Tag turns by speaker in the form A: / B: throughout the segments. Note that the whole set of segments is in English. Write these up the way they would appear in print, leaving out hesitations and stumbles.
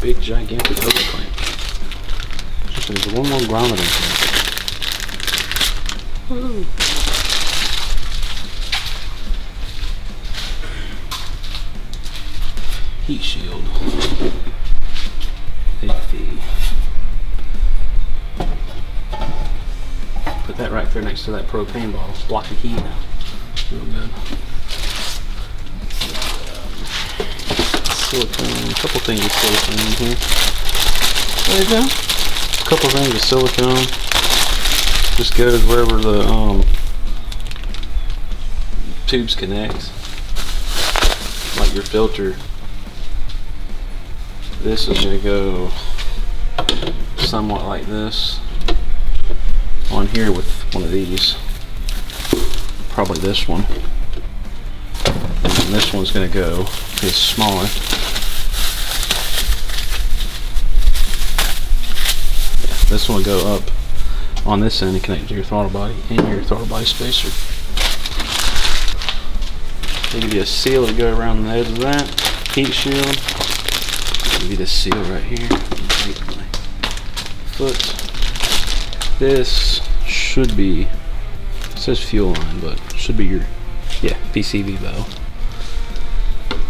A: Big gigantic hose clamp. Just needs one more grommet in here. Heat shield. Put that right there next to that propane bottle. Blocking heat. Real good. Silicone, a couple things of silicone in here. There you go. A couple things of silicone. Just goes wherever the tubes connect. Like your filter. This is going to go somewhat like this on here with one of these. Probably this one. And this one's going to go is smaller. This one will go up on this end and connect to your throttle body and your throttle body spacer. They give you a seal to go around the edge of that. Heat shield. Give you this seal right here. My foot. This should be, it says fuel line, but should be your, yeah, PCV valve.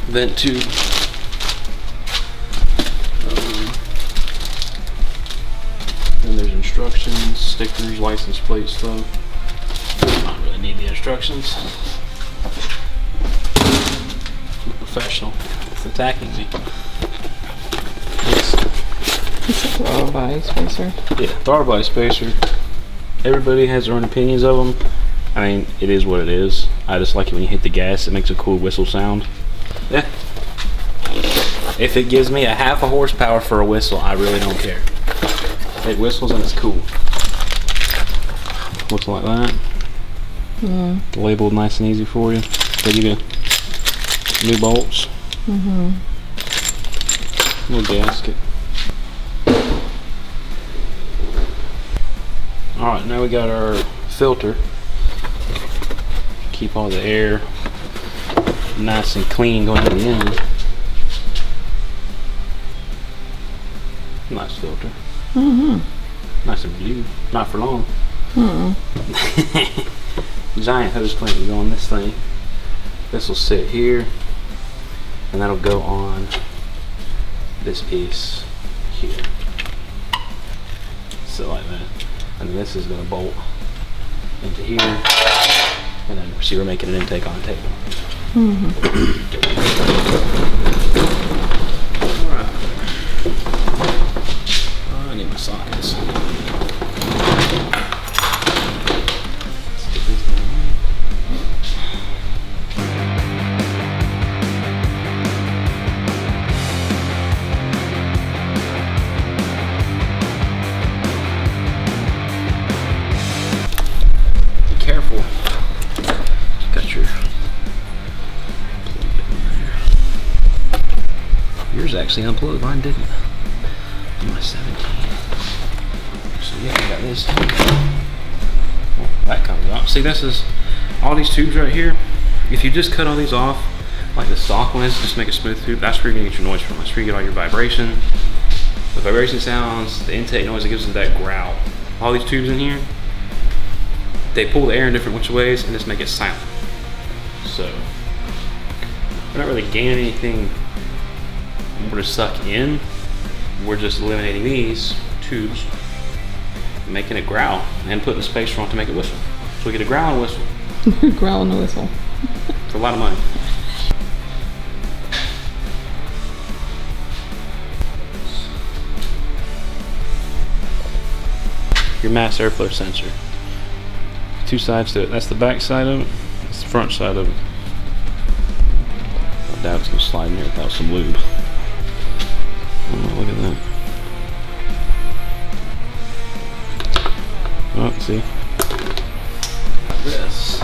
A: Vent tube. Then there's instructions, stickers, license plate stuff. Not really need the instructions. I'm a professional. It's attacking me. It's
B: a throttle body spacer.
A: Yeah, throttle body spacer. Everybody has their own opinions of them. I mean, it is what it is. I just like it when you hit the gas. It makes a cool whistle sound. Yeah. If it gives me a half a horsepower for a whistle, I really don't care. It whistles and it's cool. Looks like that. Mm. Labeled nice and easy for you. They give you new bolts. Mm-hmm. Little gasket. Alright, now we got our filter. Keep all the air nice and clean going to the end. Nice filter. Mm-hmm. Nice and blue. Not for long. Mm-hmm. Giant hose clamp will go on this thing. This will sit here, and that'll go on this piece here. So like that. And then this is going to bolt into here, and then see we're making an intake on tape. Mm-hmm. Alright. Oh, I need my sockets. Be careful. Got your yours actually unplugged, mine didn't. My 17. So yeah, I got this. Well, that comes out. See, this is all these tubes right here. If you just cut all these off, like the stock ones, just make a smooth tube. That's where you're gonna get your noise from. That's where you get all your vibration. The vibration sounds, the intake noise, it gives it that growl. All these tubes in here, they pull the air in different which ways and just make it silent. So we're not really gaining anything were to suck in, we're just eliminating these tubes, making it growl, and putting a spacer on to make it whistle. So we get a growl and a whistle.
B: Growl and a whistle.
A: It's a lot of money. Your mass airflow sensor. Two sides to it. That's the back side of it. That's the front side of it. I doubt it's gonna slide in here without some lube. Oh, look at that. Oh, see? This.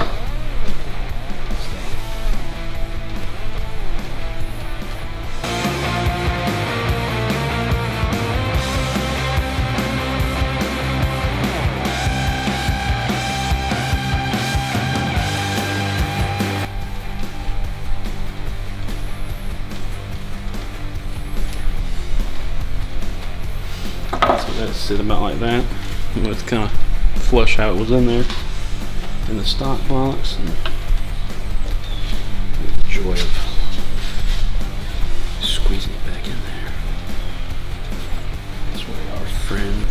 A: Let's sit about like that. Let's kind of flush how it was in there in the stock box, and the joy of squeezing it back in there. That's where our friend.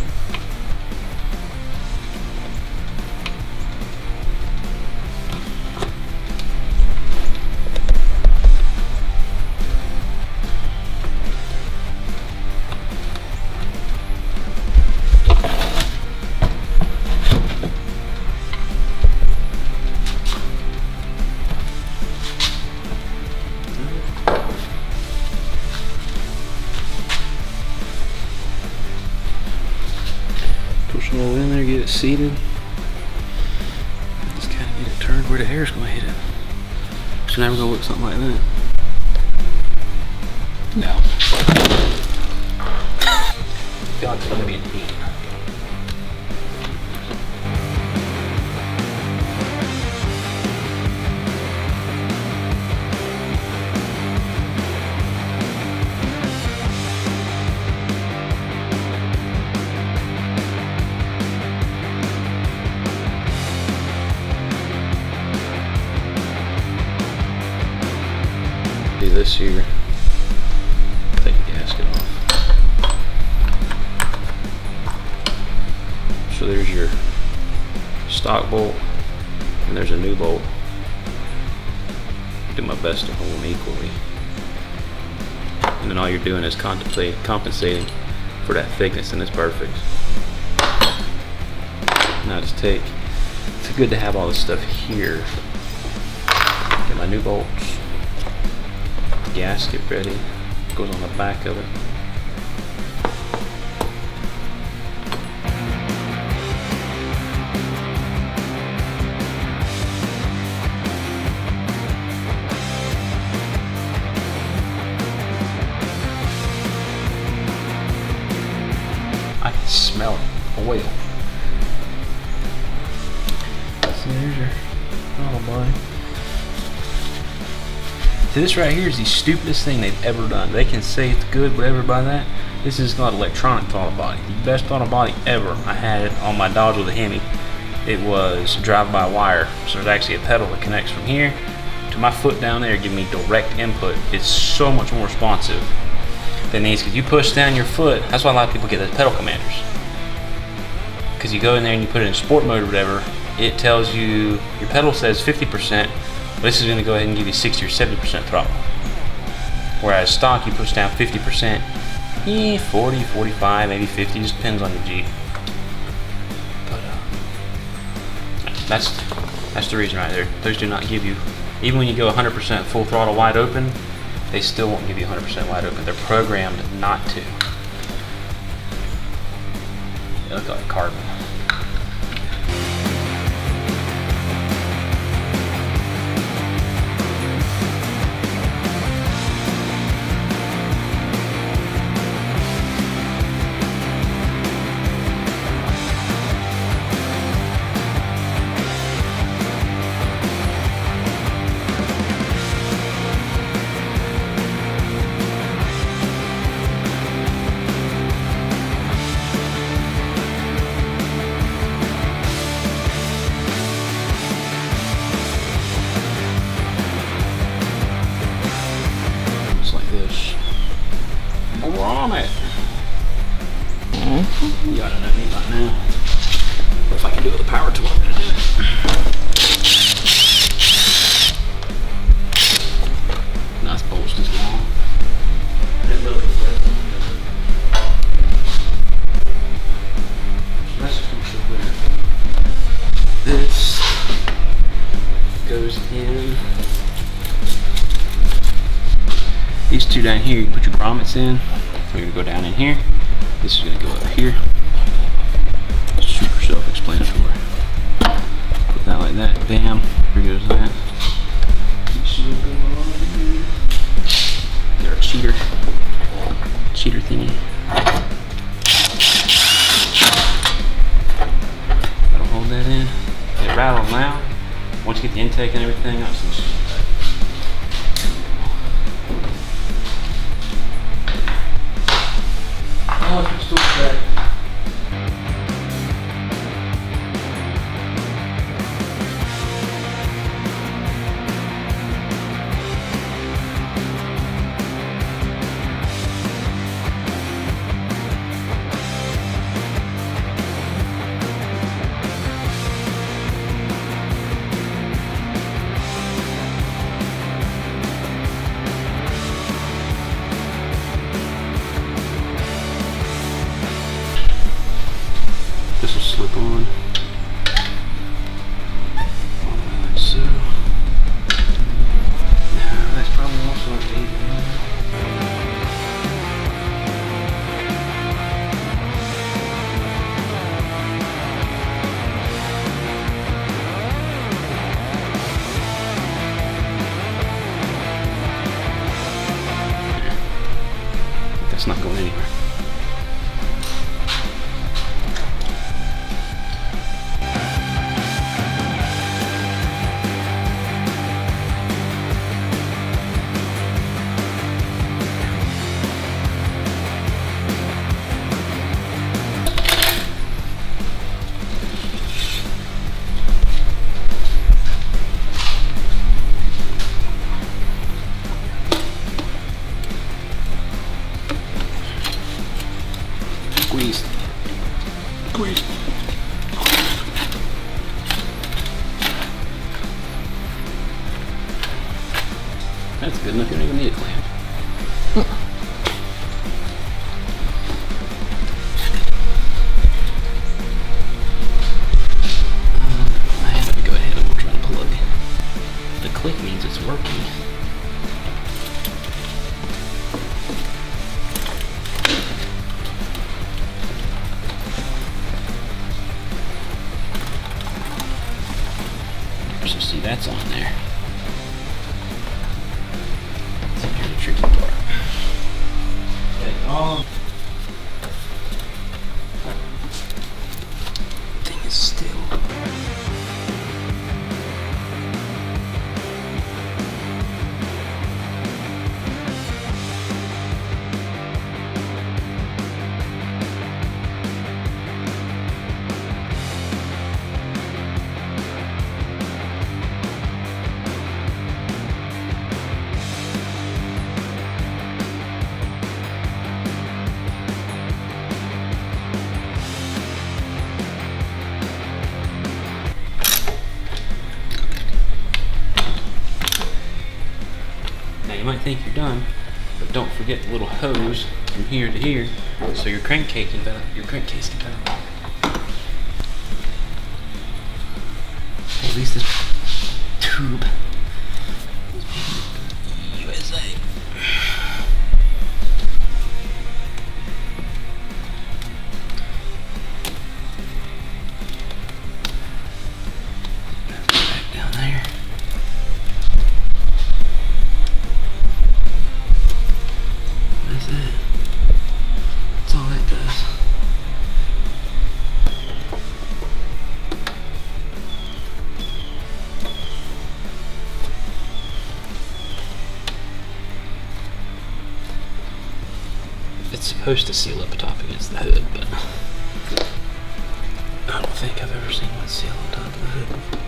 A: Push it all in there, get it seated. Just kind of get it turned where the air's going to hit it. So now we're going to look something like that. No. I feel like it's going to be an 8. Do this here. Take the gasket off. So there's your stock bolt, and there's a new bolt. Do my best to hold them equally. And then all you're doing is compensating for that thickness, and it's perfect. Now just take. It's good to have all this stuff here. Get my new bolts. Gasket ready. Goes on the back of it. I can smell it. Oil. So there's your throttle body. So this right here is the stupidest thing they've ever done. They can say it's good, whatever, by that. This is called electronic throttle body. The best throttle body ever. I had it on my Dodge with a Hemi. It was drive-by-wire. So there's actually a pedal that connects from here to my foot down there, giving me direct input. It's so much more responsive than these, because you push down your foot. That's why a lot of people get those pedal commanders. Because you go in there and you put it in sport mode or whatever, it tells you, your pedal says 50%, this is going to go ahead and give you 60 or 70% throttle. Whereas stock, you push down 50%, 40, 45, maybe 50, just depends on your Jeep. But that's the reason right there. Those do not give you, even when you go 100% full throttle wide open, they still won't give you 100% wide open. They're programmed not to. They look like carbon. on at? You ought to know me by now. If I can do it with a power tool, I'm gonna do it. Nice bolts just long. That little bit. That's just gonna show where this goes in. These two down here, you put your grommets in. We're gonna go down in here. This is gonna go up here. Super self-explanatory. Put that like that. Bam. Here goes that. They're a cheater thingy. That'll hold that in. It rattles loud. Once you get the intake and everything, I'll just this will slip on. Like so. Now that's probably also an 8. That's not going anywhere. Squeeze. Squeeze. That's good enough, you don't even need a clamp. I have to go ahead and we'll try to plug. The click means it's working. So see, that's on there. So here's the tricky part. Okay, thing is still. You might think you're done, but don't forget the little hose from here to here, so your crankcase can valve. At least this tube. USA. Back down there. That's it. That's all that does. It's supposed to seal up top against the hood, but I don't think I've ever seen one seal on top of the hood before.